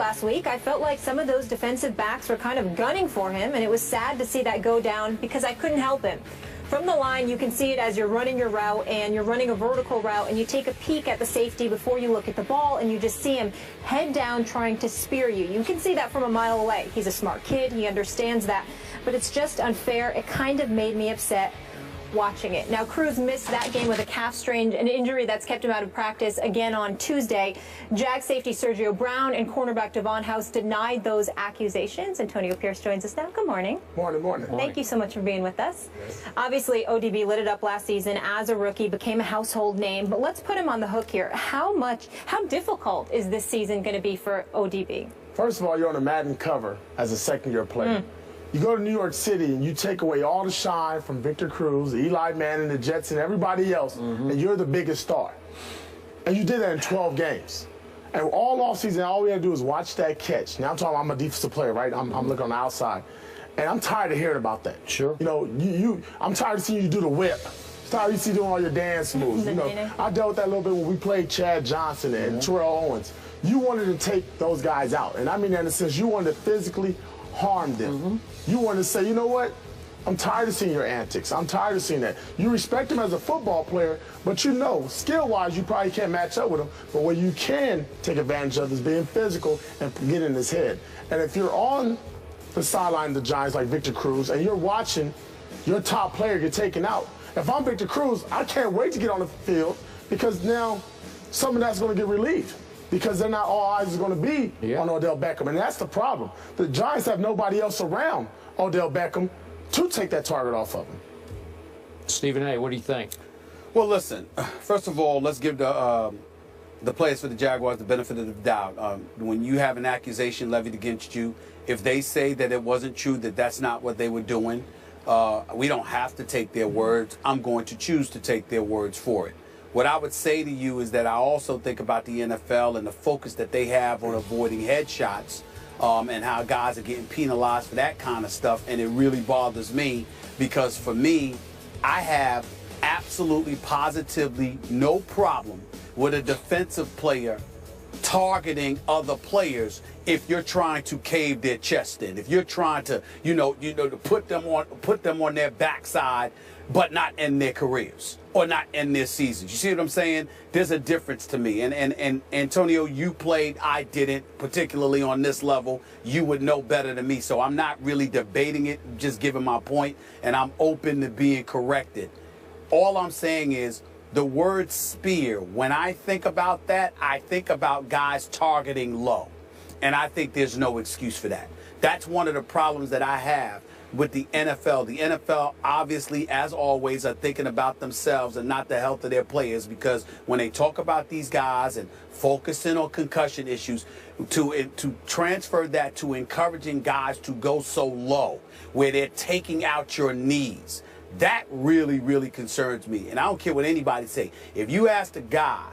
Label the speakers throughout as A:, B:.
A: last week. I felt like some of those defensive backs were kind of gunning for him, and it was sad to see that go down because I couldn't help him. From the line, you can see it as you're running your route, and you're running a vertical route, and you take a peek at the safety before you look at the ball, and you just see him head down trying to spear you. You can see that from a mile away. He's a smart kid. He understands that. But it's just unfair. It kind of made me upset watching it. Now, Cruz missed that game with a calf strain, an injury that's kept him out of practice again on Tuesday. Jag safety Sergio Brown and cornerback Devon House denied those accusations. Antonio Pierce joins us now. Good morning.
B: Morning.
A: Thank you so much for being with us. Yes. Obviously, ODB lit it up last season as a rookie, became a household name, but let's put him on the hook here. How difficult is this season going to be for ODB?
B: First of all, you're on a Madden cover as a second-year player. You go to New York City and you take away all the shine from Victor Cruz, Eli Manning, the Jets, and everybody else, and you're the biggest star. And you did that in 12 games. And all offseason, all we had to do is watch that catch. Now I'm a defensive player, right? I'm looking on the outside. And I'm tired of hearing about that.
C: Sure.
B: You know, I'm tired of seeing you do the whip. I'm tired of seeing you doing all your dance moves. You know, I dealt with that a little bit when we played Chad Johnson and Terrell Owens. You wanted to take those guys out. And I mean that in the sense you wanted to physically harm them. You want to say, you know what? I'm tired of seeing your antics. I'm tired of seeing that. You respect him as a football player, but you know, skill-wise, you probably can't match up with him. But what you can take advantage of is being physical and get in his head. And if you're on the sideline of the Giants like Victor Cruz and you're watching your top player get taken out, if I'm Victor Cruz, I can't wait to get on the field because now some of that's going to get relieved. Because they're not all eyes are going to be on Odell Beckham. And that's the problem. The Giants have nobody else around Odell Beckham to take that target off of him.
C: Stephen A., what do you think?
D: Well, listen, first of all, let's give the players for the Jaguars the benefit of the doubt. When you have an accusation levied against you, if they say that it wasn't true, that that's not what they were doing, we don't have to take their words. I'm going to choose to take their words for it. What I would say to you is that I also think about the NFL and the focus that they have on avoiding headshots and how guys are getting penalized for that kind of stuff. And it really bothers me because for me, I have absolutely positively no problem with a defensive player targeting other players if you're trying to cave their chest in, if you're trying to, to put them on their backside, but not end their careers or not end their seasons. You see what I'm saying? There's a difference to me. And Antonio, you played, I didn't, particularly on this level. You would know better than me. So I'm not really debating it, just giving my point, and I'm open to being corrected. All I'm saying is the word spear, when I think about that, I think about guys targeting low. And I think there's no excuse for that. That's one of the problems that I have with the NFL. The NFL, obviously, as always, are thinking about themselves and not the health of their players, because when they talk about these guys and focusing on concussion issues, to transfer that to encouraging guys to go so low where they're taking out your knees, that really, really concerns me. And I don't care what anybody say. If you ask a guy,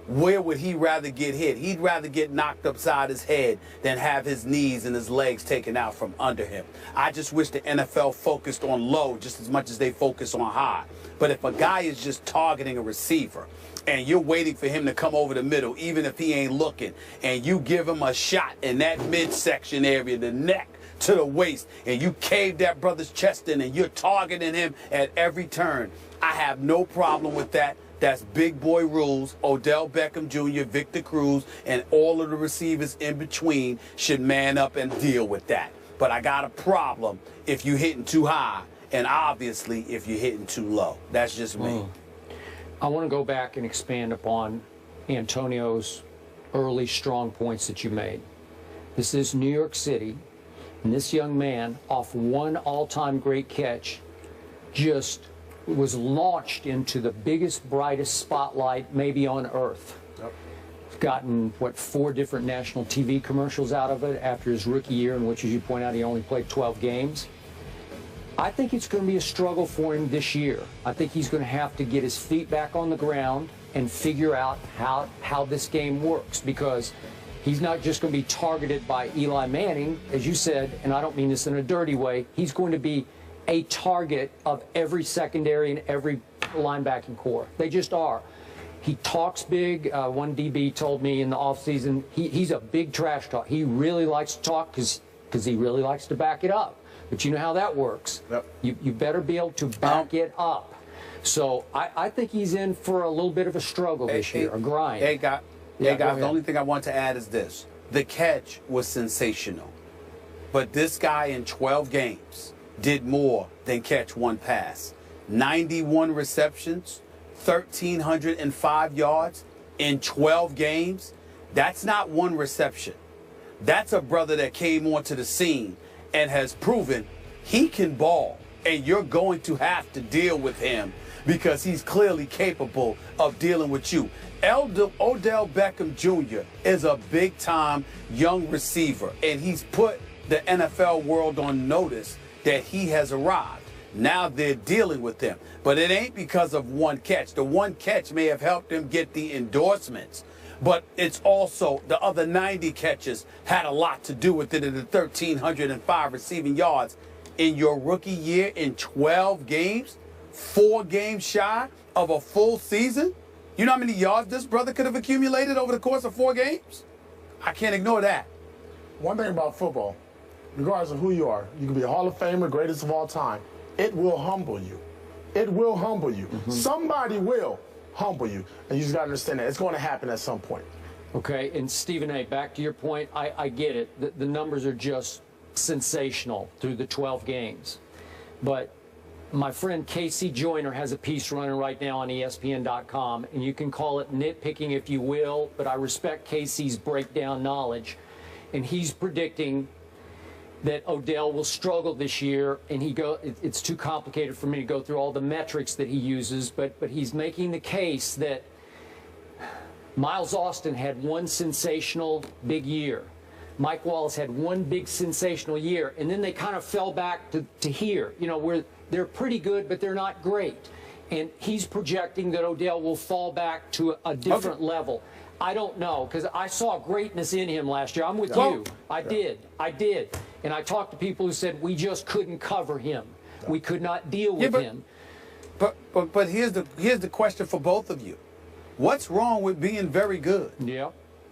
D: where would he rather get hit? He'd rather get knocked upside his head than have his knees and his legs taken out from under him. I just wish the NFL focused on low just as much as they focus on high. But if a guy is just targeting a receiver and you're waiting for him to come over the middle, even if he ain't looking, and you give him a shot in that midsection area, the neck to the waist, and you cave that brother's chest in and you're targeting him at every turn, I have no problem with that. That's big boy rules. Odell Beckham Jr., Victor Cruz, and all of the receivers in between should man up and deal with that. But I got a problem if you're hitting too high, and obviously if you're hitting too low. That's just me.
C: I want to go back and expand upon Antonio's early strong points that you made. This is New York City, and this young man, off one all-time great catch, just was launched into the biggest, brightest spotlight maybe on earth. Gotten, what, 4 different national TV commercials out of it after his rookie year, in which, as you point out, he only played 12 games. I think it's going to be a struggle for him this year. I think he's going to have to get his feet back on the ground and figure out how this game works, because he's not just going to be targeted by Eli Manning, as you said, and I don't mean this in a dirty way. He's going to be a target of every secondary and every linebacking core. They just are. He talks big. One DB told me in the offseason he's a big trash talk. He really likes to talk because he really likes to back it up. But you know how that works.
D: Yep.
C: You better be able to back it up. So I think he's in for a little bit of a struggle this year, a grind.
D: Hey, guys, the only thing I want to add is this. The catch was sensational. But this guy in 12 games did more than catch one pass. 91 receptions, 1,305 yards in 12 games. That's not one reception. That's a brother that came onto the scene and has proven he can ball. And you're going to have to deal with him because he's clearly capable of dealing with you. Odell Beckham Jr. is a big-time young receiver, and he's put the NFL world on notice that he has arrived. Now they're dealing with him. But it ain't because of one catch. The one catch may have helped him get the endorsements, but it's also the other 90 catches had a lot to do with it in the 1,305 receiving yards. In your rookie year in 12 games, 4 games shy of a full season? You know how many yards this brother could have accumulated over the course of 4 games? I can't ignore that.
B: One thing about football, regardless of who you are, you can be a Hall of Famer, greatest of all time. It will humble you. It will humble you. Somebody will humble you. And you just got to understand that. It's going to happen at some point.
C: Okay, and Stephen A., back to your point, I get it. The numbers are just sensational through the 12 games. But my friend Casey Joyner has a piece running right now on ESPN.com, and you can call it nitpicking if you will, but I respect Casey's breakdown knowledge. And he's predicting that Odell will struggle this year, and it's too complicated for me to go through all the metrics that he uses, but he's making the case that Miles Austin had one sensational big year. Mike Wallace had one big sensational year, and then they kind of fell back to here, you know, where they're pretty good, but they're not great. And he's projecting that Odell will fall back to a different level. I don't know, because I saw greatness in him last year. I'm with you. I did. And I talked to people who said we just couldn't cover him. We could not deal with him.
D: But here's the question for both of you. What's wrong with being very good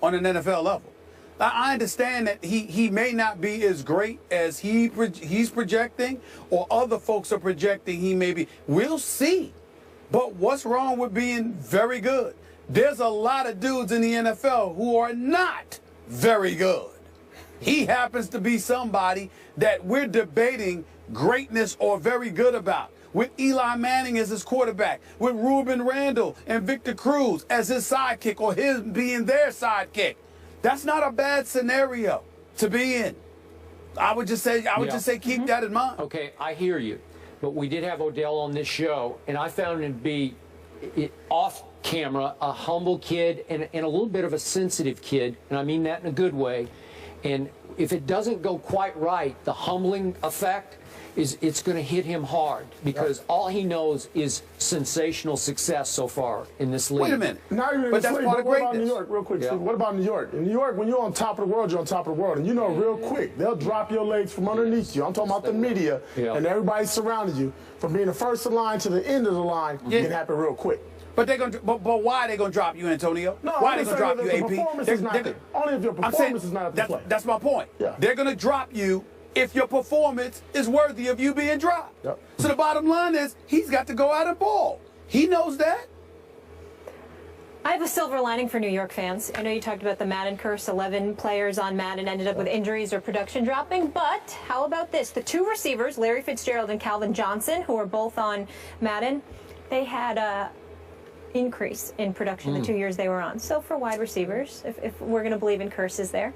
D: on an NFL level? I understand that he may not be as great as he's projecting or other folks are projecting he may be. We'll see. But what's wrong with being very good? There's a lot of dudes in the NFL who are not very good. He happens to be somebody that we're debating greatness or very good about. With Eli Manning as his quarterback, with Ruben Randall and Victor Cruz as his sidekick or him being their sidekick. That's not a bad scenario to be in. I would just say keep that in mind.
C: Okay, I hear you. But we did have Odell on this show, and I found him to be off camera, a humble kid and a little bit of a sensitive kid, and I mean that in a good way. And if it doesn't go quite right, the humbling effect it's going to hit him hard because all he knows is sensational success so far in this league.
D: Wait a minute.
B: But that's part of greatness. What about New York, real quick, Steve? What about New York? In New York, when you're on top of the world, you're on top of the world. And you know real quick, they'll drop your legs from underneath you. I'm talking about the media and everybody surrounding you. From being the first of the line to the end of the line, it can happen real quick.
D: But why are they gonna drop you, Antonio?
B: No,
D: why are they gonna drop you, AP?
B: Only if your performance is not up to play.
D: That's my point. They're gonna drop you if your performance is worthy of you being dropped. So the bottom line is he's got to go out and ball. He knows that.
A: I have a silver lining for New York fans. I know you talked about the Madden curse. 11 players on Madden ended up with injuries or production dropping. But how about this? The 2 receivers, Larry Fitzgerald and Calvin Johnson, who are both on Madden, they had a increase in production the 2 years they were on. So for wide receivers, if we're going to believe in curses there.